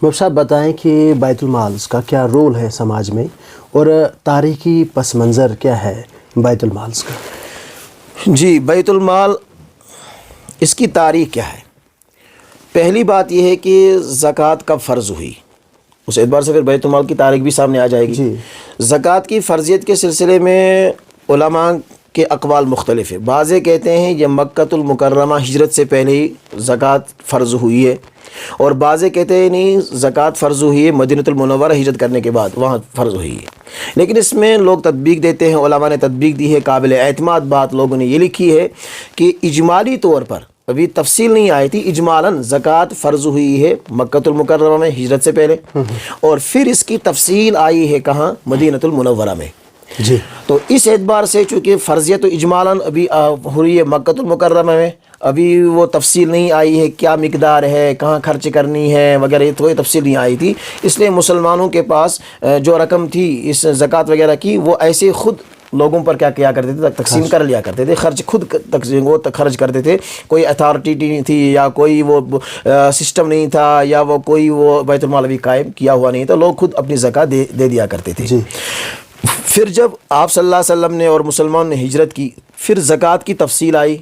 مب صاحب بتائیں کہ بیت المال کا کیا رول ہے سماج میں، اور تاریخی پس منظر کیا ہے بیت المال کا؟ جی، بیت المال اس کی تاریخ کیا ہے؟ پہلی بات یہ ہے کہ زکوٰۃ کب فرض ہوئی، اس اعتبار سے پھر بیت المال کی تاریخ بھی سامنے آ جائے گی۔ جی، زکوٰۃ کی فرضیت کے سلسلے میں علماء کے اقوال مختلف ہے۔ بعض کہتے ہیں یہ مکۃ المکرمہ ہجرت سے پہلے ہی زکوٰۃ فرض ہوئی ہے، اور بعض کہتے ہیں نہیں، زکوٰۃ فرض ہوئی ہے مدینہ المنورہ ہجرت کرنے کے بعد، وہاں فرض ہوئی ہے۔ لیکن اس میں لوگ تطبیق دیتے ہیں، علماء نے تطبیق دی ہے، قابل اعتماد بات لوگوں نے یہ لکھی ہے کہ اجمالی طور پر، ابھی تفصیل نہیں آئی تھی، اجمالاً زکوٰۃ فرض ہوئی ہے مکۃ المکرمہ میں ہجرت سے پہلے، اور پھر اس کی تفصیل آئی ہے کہاں؟ مدینہ المنورہ میں۔ جی، تو اس اعتبار سے چونکہ فرضیت و اجمالاً ابھی ہوئی ہے مکۃ المکرمہ میں، ابھی وہ تفصیل نہیں آئی ہے کیا مقدار ہے، کہاں خرچ کرنی ہے وغیرہ، تو یہ تفصیل نہیں آئی تھی، اس لیے مسلمانوں کے پاس جو رقم تھی اس زکوٰۃ وغیرہ کی، وہ ایسے خود لوگوں پر کیا کرتے تھے، تقسیم کر لیا کرتے تھے، خرچ خود وہ خرچ کرتے تھے، کوئی اتھارٹی نہیں تھی، یا کوئی وہ سسٹم نہیں تھا، یا وہ کوئی وہ بیت المال بھی قائم کیا ہوا نہیں تھا، لوگ خود اپنی زکوٰۃ دے دیا کرتے تھے۔ جی، پھر جب آپ صلی اللہ علیہ وسلم نے اور مسلمان نے ہجرت کی، پھر زکوٰۃ کی تفصیل آئی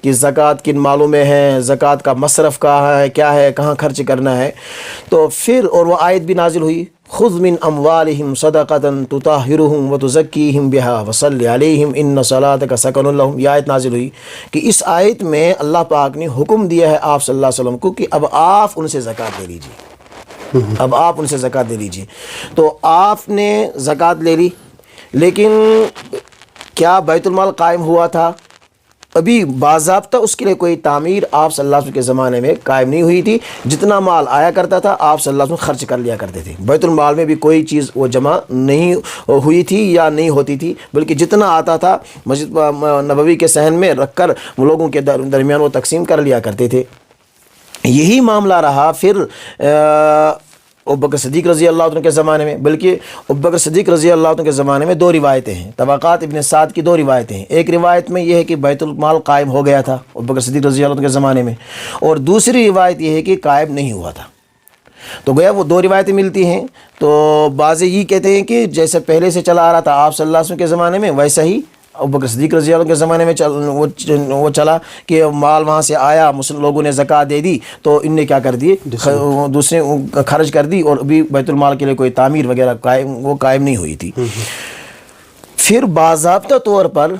کہ زکوٰۃ کن مالوں میں ہے، زکوٰۃ کا مصرف کہاں ہے، کیا ہے، کہاں خرچ کرنا ہے، تو پھر اور وہ آیت بھی نازل ہوئی، خذ من اموالہم صدقۃ تطہرہم وتزکیہم بہا وصلی علیہم ان صلاتک سکن لہم، یہ آیت نازل ہوئی کہ اس آیت میں اللہ پاک نے حکم دیا ہے آپ صلی اللہ علیہ وسلم کو کہ اب آپ ان سے زکوٰۃ لے لیجیے، اب آپ ان سے زکوٰۃ لے لیجیے۔ تو آپ نے زکوٰۃ لے لی، لیکن کیا بیت المال قائم ہوا تھا؟ ابھی باضابطہ اس کے لیے کوئی تعمیر آپ صلی اللہ علیہ وسلم کے زمانے میں قائم نہیں ہوئی تھی۔ جتنا مال آیا کرتا تھا آپ صلی اللہ علیہ وسلم خرچ کر لیا کرتے تھے، بیت المال میں بھی کوئی چیز وہ جمع نہیں ہوئی تھی یا نہیں ہوتی تھی، بلکہ جتنا آتا تھا مسجد نبوی کے صحن میں رکھ کر لوگوں کے درمیان وہ تقسیم کر لیا کرتے تھے۔ یہی معاملہ رہا پھر ابوبکر صدیق رضی اللہ عنہ کے زمانے میں، بلکہ ابوبکر صدیق رضی اللہ عنہ کے زمانے میں دو روایتیں ہیں، طبقات ابن سعد کی دو روایتیں ہیں۔ ایک روایت میں یہ ہے کہ بیت المال قائم ہو گیا تھا ابوبکر صدیق رضی اللہ عنہ کے زمانے میں، اور دوسری روایت یہ ہے کہ قائم نہیں ہوا تھا۔ تو گویا وہ دو روایتیں ملتی ہیں، تو بعض یہ کہتے ہیں کہ جیسے پہلے سے چلا آ رہا تھا آپ صلی اللہ علیہ وسلم کے زمانے میں، ویسا ہی ابوبکر صدیق رضی اللہ عنہ کے زمانے میں وہ چلا کہ مال وہاں سے آیا، مسلم لوگوں نے زکوٰۃ دے دی، تو ان نے کیا کر دیے، دوسرے خرچ کر دی، اور ابھی بیت المال کے لیے کوئی تعمیر وغیرہ قائم نہیں ہوئی تھی۔ پھر باضابطہ طور پر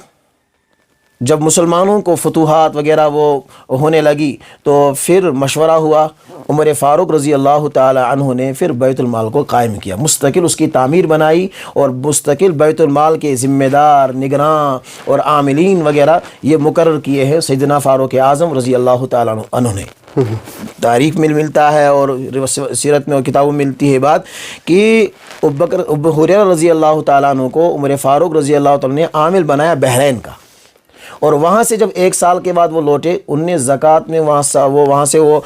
جب مسلمانوں کو فتوحات وغیرہ وہ ہونے لگی، تو پھر مشورہ ہوا، عمر فاروق رضی اللہ تعالی عنہ نے پھر بیت المال کو قائم کیا، مستقل اس کی تعمیر بنائی، اور مستقل بیت المال کے ذمہ دار، نگراں اور عاملین وغیرہ یہ مقرر کیے ہیں سیدنا فاروق اعظم رضی اللہ تعالی عنہ نے۔ تاریخ میں ملتا ہے اور سیرت میں اور کتابوں میں ملتی ہے بات کہ ابو ہریرہ رضی اللہ تعالیٰ عنہ کو عمر فاروق رضی اللہ تعالیٰ نے عامل بنایا بحرین کا، اور وہاں سے جب 1 سال کے بعد وہ لوٹے، ان نے زکوٰۃ میں وہاں سے وہ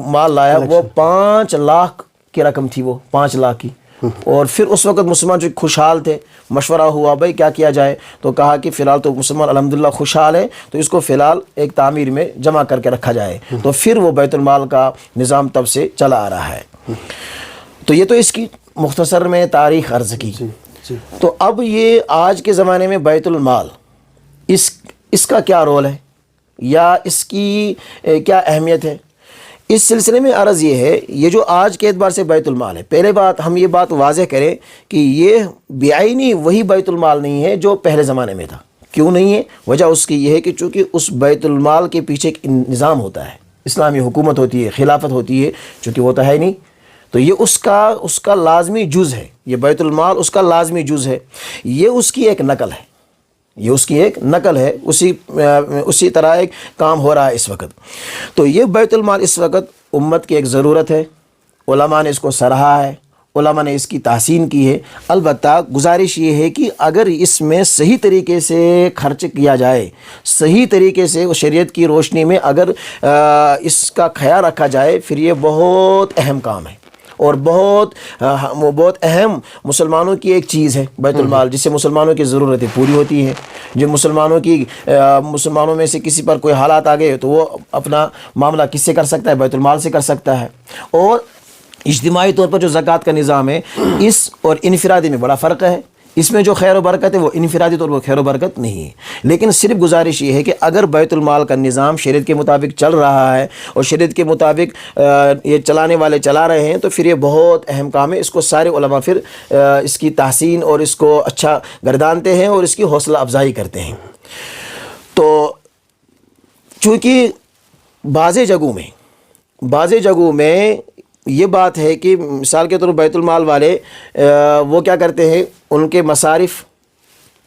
مال لایا، وہ 5 لاکھ کی رقم تھی، وہ 5 لاکھ کی۔ اور پھر اس وقت مسلمان جو خوشحال تھے، مشورہ ہوا بھائی کیا کیا جائے، تو کہا کہ فی الحال تو مسلمان الحمدللہ خوشحال ہے، تو اس کو فی الحال ایک تعمیر میں جمع کر کے رکھا جائے، تو پھر وہ بیت المال کا نظام تب سے چلا آ رہا ہے۔ تو یہ تو اس کی مختصر میں تاریخ عرض کی۔ تو اب یہ آج کے زمانے میں بیت المال، اس کا کیا رول ہے یا اس کی کیا اہمیت ہے، اس سلسلے میں عرض یہ ہے، یہ جو آج کے اعتبار سے بیت المال ہے، پہلے بات ہم یہ بات واضح کریں کہ یہ بعینی وہی بیت المال نہیں ہے جو پہلے زمانے میں تھا۔ کیوں نہیں ہے؟ وجہ اس کی یہ ہے کہ چونکہ اس بیت المال کے پیچھے ایک نظام ہوتا ہے، اسلامی حکومت ہوتی ہے، خلافت ہوتی ہے، چونکہ وہ تو ہے نہیں، تو یہ اس کا لازمی جز ہے، یہ بیت المال اس کا لازمی جز ہے، یہ اس کی ایک نقل ہے، یہ اس کی ایک نقل ہے، اسی طرح ایک کام ہو رہا ہے اس وقت۔ تو یہ بیت المال اس وقت امت کی ایک ضرورت ہے، علماء نے اس کو سراہا ہے، علماء نے اس کی تحسین کی ہے۔ البتہ گزارش یہ ہے کہ اگر اس میں صحیح طریقے سے خرچ کیا جائے، صحیح طریقے سے شریعت کی روشنی میں اگر اس کا خیال رکھا جائے، پھر یہ بہت اہم کام ہے، اور بہت اہم مسلمانوں کی ایک چیز ہے بیت المال، جس سے مسلمانوں کی ضرورتیں پوری ہوتی ہیں۔ جو مسلمانوں میں سے کسی پر کوئی حالات آ گئے تو وہ اپنا معاملہ کس سے کر سکتا ہے؟ بیت المال سے کر سکتا ہے۔ اور اجتماعی طور پر جو زکوٰۃ کا نظام ہے اس اور انفرادی میں بڑا فرق ہے. اس میں جو خیر و برکت ہے وہ انفرادی طور پر خیر و برکت نہیں ہے. لیکن صرف گزارش یہ ہے کہ اگر بیت المال کا نظام شریعت کے مطابق چل رہا ہے اور شریعت کے مطابق یہ چلانے والے چلا رہے ہیں تو پھر یہ بہت اہم کام ہے. اس کو سارے علماء پھر اس کی تحسین اور اس کو اچھا گردانتے ہیں اور اس کی حوصلہ افزائی کرتے ہیں. تو چونکہ بعض جگہوں میں یہ بات ہے کہ مثال کے طور پر بیت المال والے وہ کیا کرتے ہیں، ان کے مصارف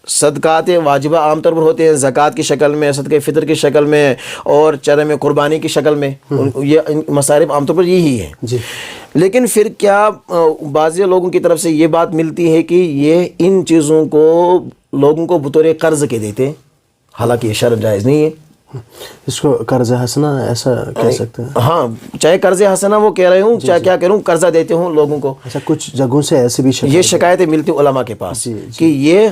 صدقات واجبہ عام طور پر ہوتے ہیں زکوٰۃ کی شکل میں، صدقہ فطر کی شکل میں اور چرم قربانی کی شکل میں. یہ مصارف عام طور پر یہی ہیں. جی. لیکن پھر کیا بعض لوگوں کی طرف سے یہ بات ملتی ہے کہ یہ ان چیزوں کو لوگوں کو بطور قرض کے دیتے ہیں، حالانکہ یہ شرع جائز نہیں ہے. اس کو قرض حسنہ ایسا کہہ سکتے ہیں. ہاں، چاہے قرض حسنہ وہ کہہ رہے ہوں، چاہے کیا کروں، قرضہ دیتے ہوں لوگوں کو. اچھا، کچھ جگہوں سے ایسے بھی یہ شکایتیں ملتی علماء کے پاس کہ یہ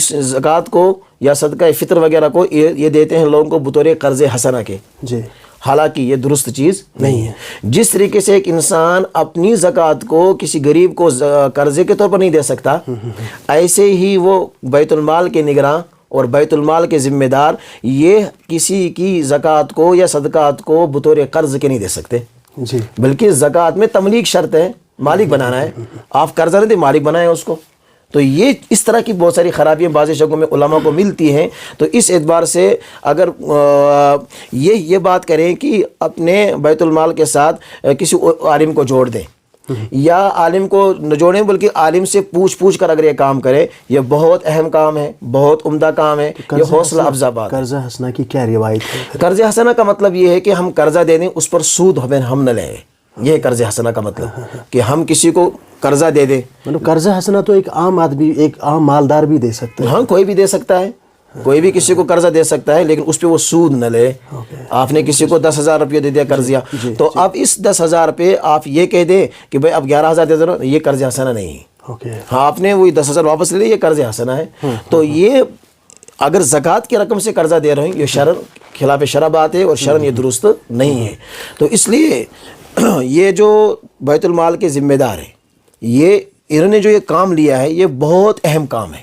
زکوٰۃ کو یا صدقہ فطر وغیرہ کو یہ دیتے ہیں لوگوں کو بطور قرض حسنہ کے. جی. حالانکہ یہ درست چیز نہیں ہے. جس طریقے سے ایک انسان اپنی زکوٰۃ کو کسی غریب کو قرضے کے طور پر نہیں دے سکتا، ایسے ہی وہ بیت المال کے نگراں اور بیت المال کے ذمہ دار یہ کسی کی زکوٰۃ کو یا صدقات کو بطور قرض کے نہیں دے سکتے. جی. بلکہ زکوٰۃ میں تملیک شرط ہے، مالک بنانا ہے. آپ قرضہ نہیں دے، مالک بنائیں اس کو. تو یہ اس طرح کی بہت ساری خرابیاں بعض جگہوں میں علماء کو ملتی ہیں. تو اس اعتبار سے اگر یہ بات کریں کہ اپنے بیت المال کے ساتھ کسی عالم کو جوڑ دیں یا عالم کو نہ جوڑیں بلکہ عالم سے پوچھ کر اگر یہ کام کرے، یہ بہت اہم کام ہے، بہت عمدہ کام ہے، یہ حوصلہ افزا بات ہے. قرض حسنہ کی کیا روایت ہے؟ قرض حسنہ کا مطلب یہ ہے کہ ہم قرضہ دے دیں، اس پر سود ہم نہ لیں. یہ ہے قرض حسنہ کا مطلب کہ ہم کسی کو قرضہ دے دیں. مطلب قرض حسنہ تو ایک عام آدمی، ایک عام مالدار بھی دے سکتا ہے. ہاں، کوئی بھی دے سکتا ہے، کوئی بھی کسی کو قرضہ دے سکتا ہے، لیکن اس پہ وہ سود نہ لے. آپ نے کسی کو 10,000 روپیہ دے دیا قرضیہ، تو اب اس 10,000 پہ آپ یہ کہہ دیں کہ بھائی اب 11,000 دے دو، یہ قرض حسنہ نہیں ہے. ہاں، آپ نے وہی 10,000 واپس لے لیا، یہ قرض حسنہ ہے. تو یہ اگر زکوٰۃ کی رقم سے قرضہ دے رہے ہیں، یہ شرع خلاف شرع بات ہے اور شرعاً یہ درست نہیں ہے. تو اس لیے یہ جو بیت المال کے ذمہ دار ہیں، انہوں نے جو یہ کام لیا ہے یہ بہت اہم کام ہے.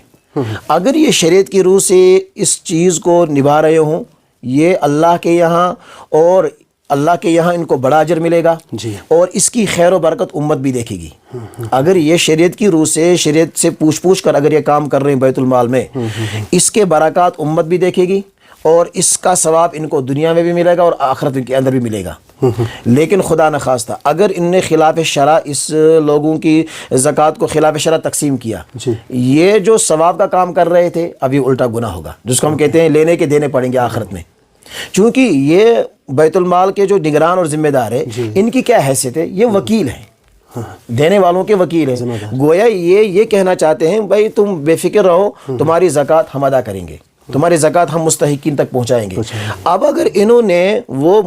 اگر یہ شریعت کی روح سے اس چیز کو نبھا رہے ہوں، یہ اللہ کے یہاں اور اللہ کے یہاں ان کو بڑا اجر ملے گا. جی. اور اس کی خیر و برکت امت بھی دیکھے گی. اگر یہ شریعت کی روح سے، شریعت سے پوچھ کر اگر یہ کام کر رہے ہیں بیت المال میں، اس کے برکات امت بھی دیکھے گی اور اس کا ثواب ان کو دنیا میں بھی ملے گا اور آخرت کے اندر بھی ملے گا. لیکن خدا نخواستہ اگر ان نے خلاف شرع اس لوگوں کی زکوٰۃ کو خلاف شرع تقسیم کیا، یہ جو ثواب کا کام کر رہے تھے اب یہ الٹا گناہ ہوگا، جس کو ہم کہتے ہیں لینے کے دینے پڑیں گے آخرت میں. چونکہ یہ بیت المال کے جو نگران اور ذمہ دار ہے، ان کی کیا حیثیت ہے؟ یہ وکیل ہیں، دینے والوں کے وکیل ہیں. گویا یہ کہنا چاہتے ہیں بھائی تم بے فکر رہو، تمہاری زکوٰۃ ہم ادا کریں گے، تمہاری زکوٰۃ ہم مستحقین تک پہنچائیں گے. اب اگر انہوں نے وہ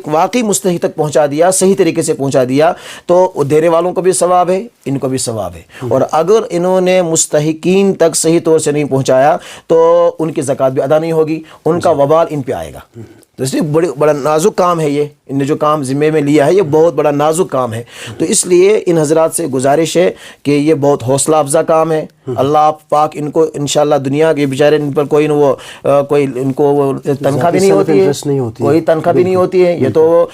واقعی مستحق تک پہنچا دیا، صحیح طریقے سے پہنچا دیا، تو دینے والوں کو بھی ثواب ہے، ان کو بھی ثواب ہے. اور اگر انہوں نے مستحقین تک صحیح طور سے نہیں پہنچایا تو ان کی زکوٰۃ بھی ادا نہیں ہوگی، ان کا وبال ان پہ آئے گا. تو اس لیے بڑا نازک کام ہے یہ، ان نے جو کام ذمے میں لیا ہے یہ بہت بڑا نازک کام ہے. تو اس لیے ان حضرات سے گزارش ہے کہ یہ بہت حوصلہ افزا کام ہے. اللہ پاک ان کو انشاءاللہ دنیا کے بیچارے ان پر کوئی ان کو تنخواہ بھی نہیں ہوتی ہے، کوئی تنخواہ بھی نہیں ہوتی ہے. یہ تو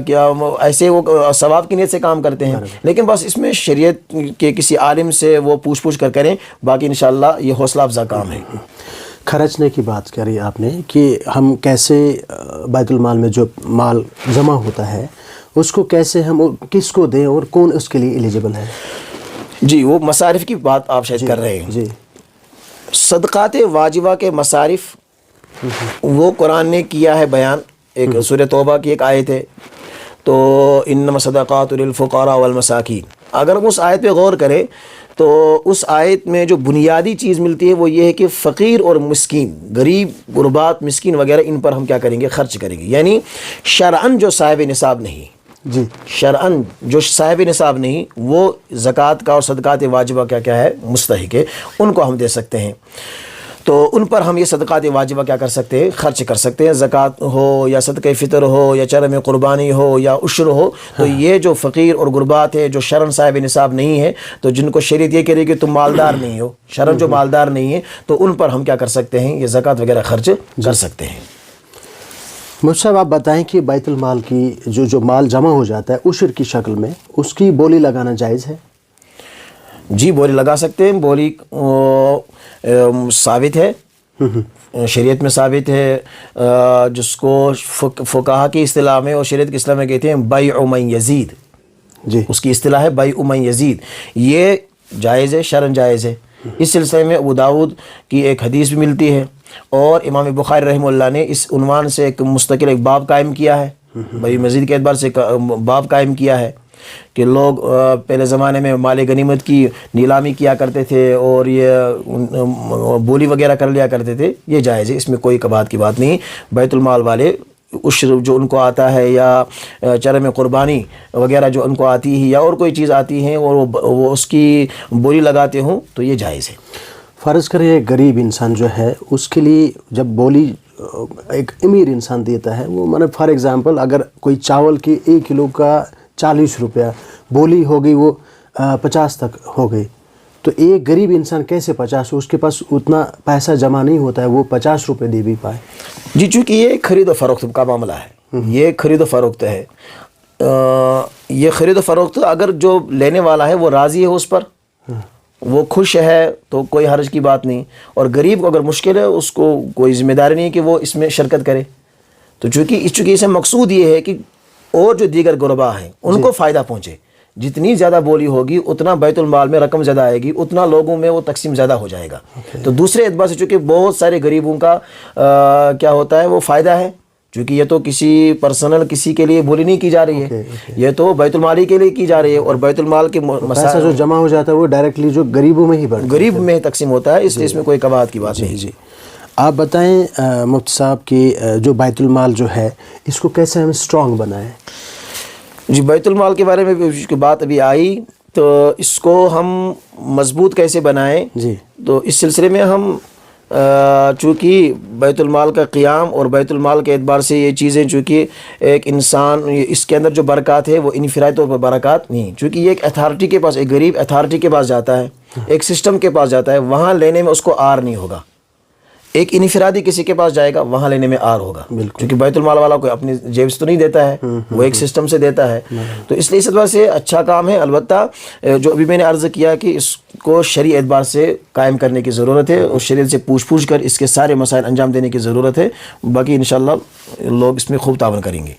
کیا ایسے وہ ثواب کی نیت سے کام کرتے ہیں. لیکن بس اس میں شریعت کے کسی عالم سے وہ پوچھ کر کریں، باقی انشاءاللہ یہ حوصلہ افزا کام ہے. خرچنے کی بات کری آپ نے کہ ہم کیسے بیت المال میں جو مال جمع ہوتا ہے اس کو کیسے ہم کس کو دیں اور کون اس کے لیے ایلیجبل ہے؟ جی، وہ مصارف کی بات آپ شاید کر رہے ہیں. جی. صدقات واجبہ کے مصارف وہ قرآن نے کیا ہے بیان. ایک سورہ توبہ کی ایک آیت ہے، تو انما صدقات للفقراء والمساکین. اگر ہم اس آیت پہ غور کریں تو اس آیت میں جو بنیادی چیز ملتی ہے وہ یہ ہے کہ فقیر اور مسکین، غریب غربات مسکین وغیرہ، ان پر ہم کیا کریں گے؟ خرچ کریں گے. یعنی شرعاً جو صاحب نصاب نہیں، جی، شرعاً جو صاحب نصاب نہیں، وہ زکوٰۃ کا اور صدقات واجبہ کیا ہے؟ مستحق ہے، ان کو ہم دے سکتے ہیں. تو ان پر ہم یہ صدقات واجبہ کیا کر سکتے ہیں؟ خرچ کر سکتے ہیں. زکوٰۃ ہو یا صدقہ فطر ہو یا چرم قربانی ہو یا عشر ہو. تو یہ جو فقیر اور غربات ہے جو شرن صاحب نصاب نہیں ہے، تو جن کو شریعت یہ کہہ رہی ہے کہ تم مالدار نہیں ہو، شرن جو مالدار نہیں ہے، تو ان پر ہم کیا کر سکتے ہیں؟ یہ زکوٰۃ وغیرہ خرچ کر سکتے ہیں. مجھ صاحب آپ بتائیں کہ بیت المال کی جو مال جمع ہو جاتا ہے عشر کی شکل میں، اس کی بولی لگانا جائز ہے؟ جی بولی لگا سکتے ہیں. بولی ثابت ہے، شریعت میں ثابت ہے، جس کو فقہا کی اصطلاح میں اور شریعت کی اصطلاح میں کہتے ہیں بیع من یزید. جی، اس کی اصطلاح ہے بیع من یزید. یہ جائز ہے، شرعاً جائز ہے. اس سلسلے میں ابو داؤد کی ایک حدیث بھی ملتی ہے، اور امام بخاری رحمہ اللہ نے اس عنوان سے ایک مستقل ایک باب قائم کیا ہے، بیع مزید کے اعتبار سے باب قائم کیا ہے کہ لوگ پہلے زمانے میں مال غنیمت کی نیلامی کیا کرتے تھے اور یہ بولی وغیرہ کر لیا کرتے تھے. یہ جائز ہے، اس میں کوئی کبات کی بات نہیں. بیت المال والے عشر جو ان کو آتا ہے یا چرم قربانی وغیرہ جو ان کو آتی ہے یا اور کوئی چیز آتی ہے اور وہ اس کی بولی لگاتے ہوں تو یہ جائز ہے. فرض کریں ایک غریب انسان جو ہے اس کے لیے جب بولی ایک امیر انسان دیتا ہے، وہ مطلب فار ایگزامپل اگر کوئی چاول کی 1 کلو کا 40 روپیہ بولی ہو گئی، وہ 50 تک ہو گئی، تو ایک غریب انسان کیسے 50، اس کے پاس اتنا پیسہ جمع نہیں ہوتا ہے وہ 50 روپے دے بھی پائے؟ جی چونکہ یہ خرید و فروخت کا معاملہ ہے، یہ خرید و فروخت ہے. یہ خرید و فروخت اگر جو لینے والا ہے وہ راضی ہے اس پر، وہ خوش ہے تو کوئی حرج کی بات نہیں. اور غریب کو اگر مشکل ہے اس کو کوئی ذمہ داری نہیں کہ وہ اس میں شرکت کرے. تو چونکہ اسے مقصود یہ ہے کہ اور جو دیگر غربا ہیں ان کو فائدہ پہنچے. جتنی زیادہ بولی ہوگی اتنا بیت المال میں رقم زیادہ آئے گی، اتنا لوگوں میں وہ تقسیم زیادہ ہو جائے گا. تو دوسرے اعتبار سے چونکہ بہت سارے غریبوں کا کیا ہوتا ہے وہ فائدہ ہے، چونکہ یہ تو کسی پرسنل کسی کے لیے بولی نہیں کی جا رہی ہے، یہ تو بیت المالی کے لیے کی جا رہی ہے. اور بیت المال کے پیسہ جو جمع ہو جاتا ہے وہ ڈائریکٹلی جو غریبوں میں ہی غریب میں تقسیم ہوتا ہے، اس لیے اس میں کوئی کباہت کی بات نہیں. جی آپ بتائیں مفتی صاحب کہ جو بیت المال جو ہے اس کو کیسے ہم اسٹرانگ بنائیں؟ جی بیت المال کے بارے میں بات ابھی آئی، تو اس کو ہم مضبوط کیسے بنائیں؟ جی تو اس سلسلے میں ہم چونکہ بیت المال کا قیام اور بیت المال کے اعتبار سے یہ چیزیں چونکہ ایک انسان اس کے اندر جو برکات ہے وہ انفرادی طور پر برکات نہیں، چونکہ یہ ایک اتھارٹی کے پاس، ایک غریب اتھارٹی کے پاس جاتا ہے، ایک سسٹم کے پاس جاتا ہے، وہاں لینے میں اس کو آر نہیں ہوگا. ایک انفرادی کسی کے پاس جائے گا وہاں لینے میں آر ہوگا، کیونکہ بیت المال والا کوئی اپنی جیب سے تو نہیں دیتا ہے، وہ ایک سسٹم سے دیتا ہے. تو اس لیے اس اعتبار سے اچھا کام ہے. البتہ جو ابھی میں نے عرض کیا کہ اس کو شرعی اعتبار سے قائم کرنے کی ضرورت ہے اور شریعت سے پوچھ کر اس کے سارے مسائل انجام دینے کی ضرورت ہے. باقی انشاءاللہ لوگ اس میں خوب تعاون کریں گے.